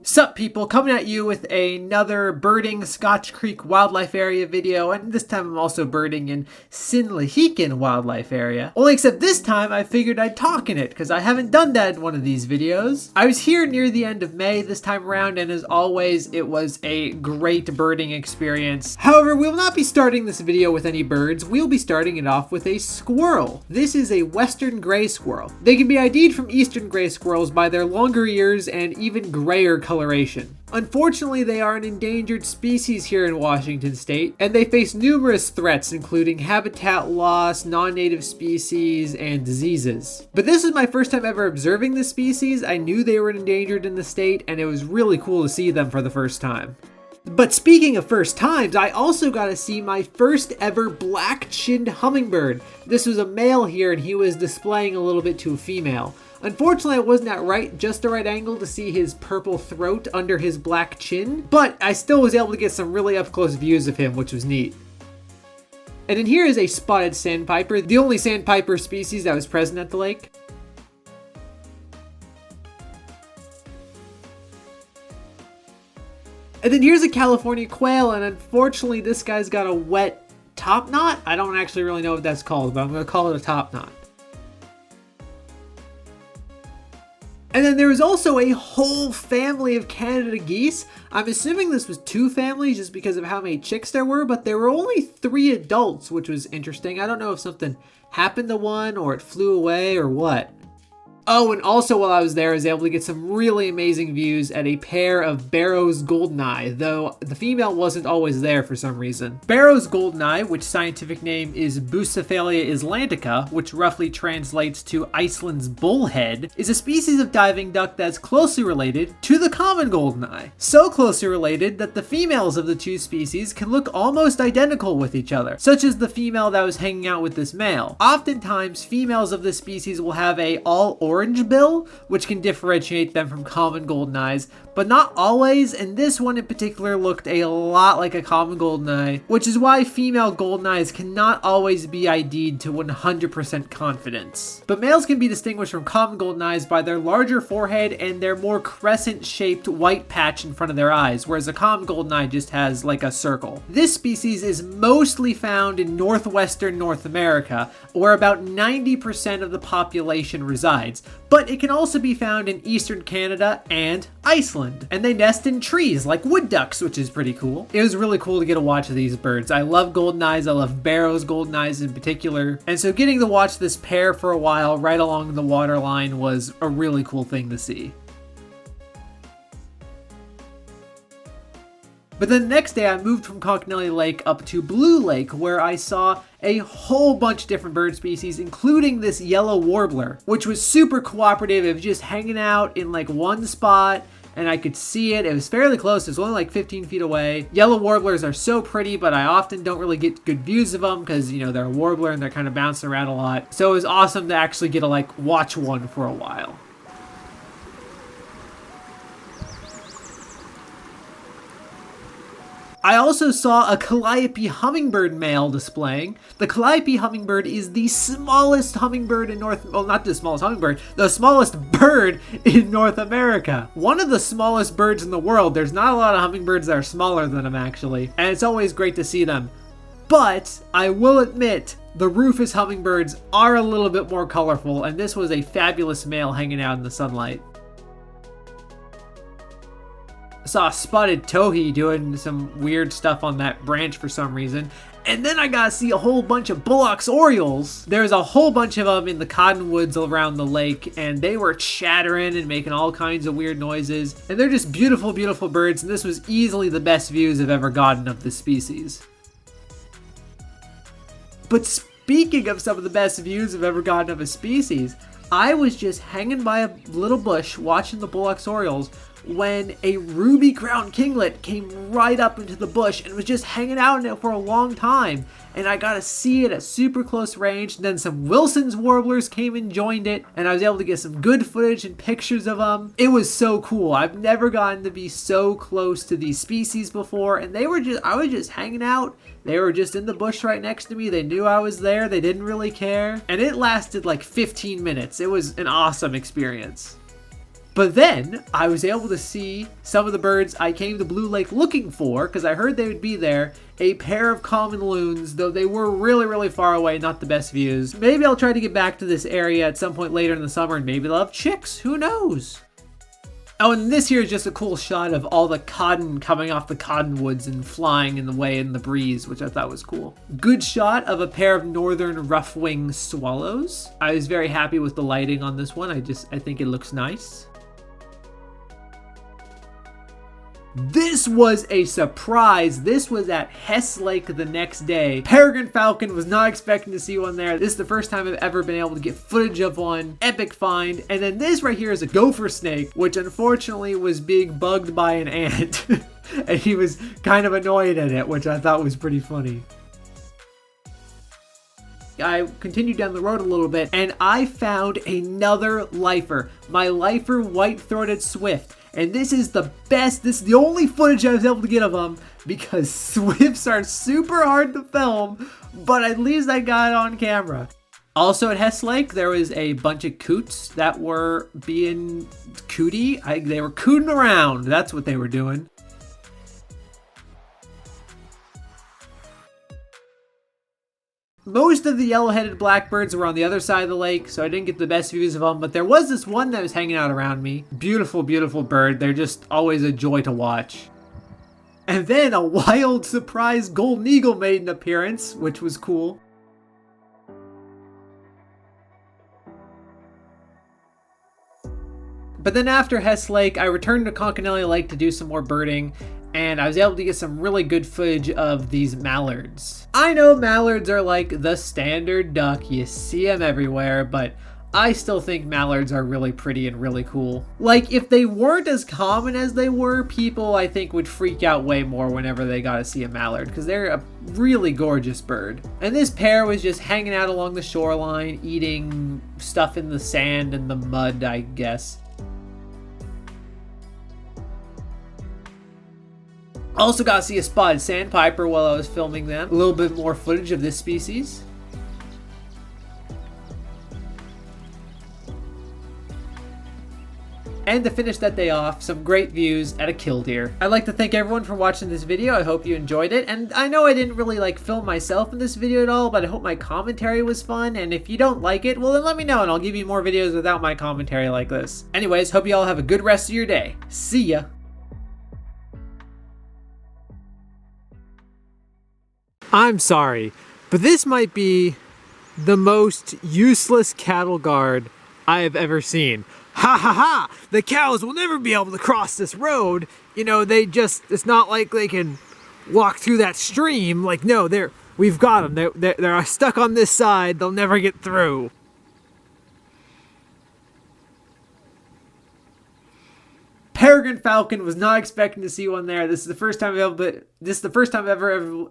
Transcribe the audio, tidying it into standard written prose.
Sup people, coming at you with another birding Scotch Creek Wildlife Area video, and this time I'm also birding in Sinlahican Wildlife Area. Only except this time I figured I'd talk in it, because I haven't done that in one of these videos. I was here near the end of May this time around, and as always, it was a great birding experience. However, we will not be starting this video with any birds, we'll be starting it off with a squirrel. This is a western gray squirrel. They can be ID'd from eastern gray squirrels by their longer ears and even grayer coloration. Unfortunately, they are an endangered species here in Washington state, and they face numerous threats including habitat loss, non-native species, and diseases. But this is my first time ever observing this species. I knew they were endangered in the state, and it was really cool to see them for the first time. But speaking of first times, I also got to see my first ever black-chinned hummingbird. This was a male here, and he was displaying a little bit to a female. Unfortunately, I wasn't at just the right angle to see his purple throat under his black chin, but I still was able to get some really up-close views of him, which was neat. And then here is a spotted sandpiper, the only sandpiper species that was present at the lake. And then here's a California quail, and unfortunately this guy's got a wet top knot. I don't actually really know what that's called, but I'm going to call it a top knot. And then there was also a whole family of Canada geese. I'm assuming this was two families just because of how many chicks there were, but there were only 3 adults, which was interesting. I don't know if something happened to one or it flew away or what. Oh, and also while I was there, I was able to get some really amazing views at a pair of Barrow's goldeneye, though the female wasn't always there for some reason. Barrow's goldeneye, which scientific name is Bucephalia islandica, which roughly translates to Iceland's bullhead, is a species of diving duck that's closely related to the common goldeneye. So closely related that the females of the two species can look almost identical with each other, such as the female that was hanging out with this male. Oftentimes, females of this species will have a all-orange bill, which can differentiate them from common goldeneyes, but not always, and this one in particular looked a lot like a common goldeneye, which is why female goldeneyes cannot always be ID'd to 100% confidence. But males can be distinguished from common goldeneyes by their larger forehead and their more crescent-shaped white patch in front of their eyes, whereas a common goldeneye just has like a circle. This species is mostly found in northwestern North America, where about 90% of the population resides, but it can also be found in eastern Canada and Iceland. And they nest in trees like wood ducks, which is pretty cool. It was really cool to get a watch of these birds. I love goldeneyes. I love Barrow's goldeneyes in particular. And so getting to watch this pair for a while right along the water line was a really cool thing to see. But then the next day I moved from Concanelli Lake up to Blue Lake, where I saw a whole bunch of different bird species, including this yellow warbler, which was super cooperative. It was just hanging out in like one spot, and I could see it. It was fairly close. It was only like 15 feet away. Yellow warblers are so pretty, but I often don't really get good views of them because, you know, they're a warbler and they're kind of bouncing around a lot. So it was awesome to actually get to like watch one for a while. I also saw a calliope hummingbird male displaying. The calliope hummingbird is the smallest hummingbird in not the smallest hummingbird, the smallest bird in North America. One of the smallest birds in the world. There's not a lot of hummingbirds that are smaller than them actually, and it's always great to see them. But I will admit, the rufous hummingbirds are a little bit more colorful, and this was a fabulous male hanging out in the sunlight. Saw a spotted towhee doing some weird stuff on that branch for some reason. And then I got to see a whole bunch of Bullock's orioles. There's a whole bunch of them in the cottonwoods around the lake, and they were chattering and making all kinds of weird noises. And they're just beautiful, beautiful birds, and this was easily the best views I've ever gotten of this species. But speaking of some of the best views I've ever gotten of a species, I was just hanging by a little bush watching the Bullock's orioles when a ruby-crowned kinglet came right up into the bush and was just hanging out in it for a long time. And I got to see it at super close range. And then some Wilson's warblers came and joined it, and I was able to get some good footage and pictures of them. It was so cool. I've never gotten to be so close to these species before, and I was just hanging out. They were just in the bush right next to me. They knew I was there. They didn't really care. And it lasted like 15 minutes. It was an awesome experience. But then I was able to see some of the birds I came to Blue Lake looking for, because I heard they would be there. A pair of common loons, though they were really, really far away, not the best views. Maybe I'll try to get back to this area at some point later in the summer, and maybe they'll have chicks. Who knows? Oh, and this here is just a cool shot of all the cotton coming off the cottonwoods and flying in the way in the breeze, which I thought was cool. Good shot of a pair of northern rough-winged swallows. I was very happy with the lighting on this one. I think it looks nice. This was a surprise. This was at Hess Lake the next day. Peregrine falcon, was not expecting to see one there. This is the first time I've ever been able to get footage of one. Epic find. And then this right here is a gopher snake, which unfortunately was being bugged by an ant. And he was kind of annoyed at it, which I thought was pretty funny. I continued down the road a little bit and I found another lifer. My lifer white-throated swift. And this is the best, this is the only footage I was able to get of them, because swifts are super hard to film, but at least I got it on camera. Also at Hess Lake, there was a bunch of coots that were being cootie. They were cooting around, that's what they were doing. Most of the yellow-headed blackbirds were on the other side of the lake, so I didn't get the best views of them, but there was this one that was hanging out around me. Beautiful, beautiful bird. They're just always a joy to watch. And then a wild surprise golden eagle made an appearance, which was cool. But then after Hess Lake, I returned to Conconelli Lake to do some more birding, and I was able to get some really good footage of these mallards. I know mallards are like the standard duck, you see them everywhere, but I still think mallards are really pretty and really cool. Like, if they weren't as common as they were, people I think would freak out way more whenever they got to see a mallard, because they're a really gorgeous bird. And this pair was just hanging out along the shoreline, eating stuff in the sand and the mud, I guess. Also got to see a spotted sandpiper while I was filming them. A little bit more footage of this species. And to finish that day off, some great views at a killdeer. I'd like to thank everyone for watching this video. I hope you enjoyed it. And I know I didn't really film myself in this video at all, but I hope my commentary was fun. And if you don't like it, well then let me know and I'll give you more videos without my commentary like this. Anyways, hope you all have a good rest of your day. See ya. I'm sorry, but this might be the most useless cattle guard I have ever seen. Ha ha ha! The cows will never be able to cross this road. You know, it's not like they can walk through that stream. Like, no, we've got them. They're stuck on this side. They'll never get through. Peregrine falcon, was not expecting to see one there. This is the first time I've ever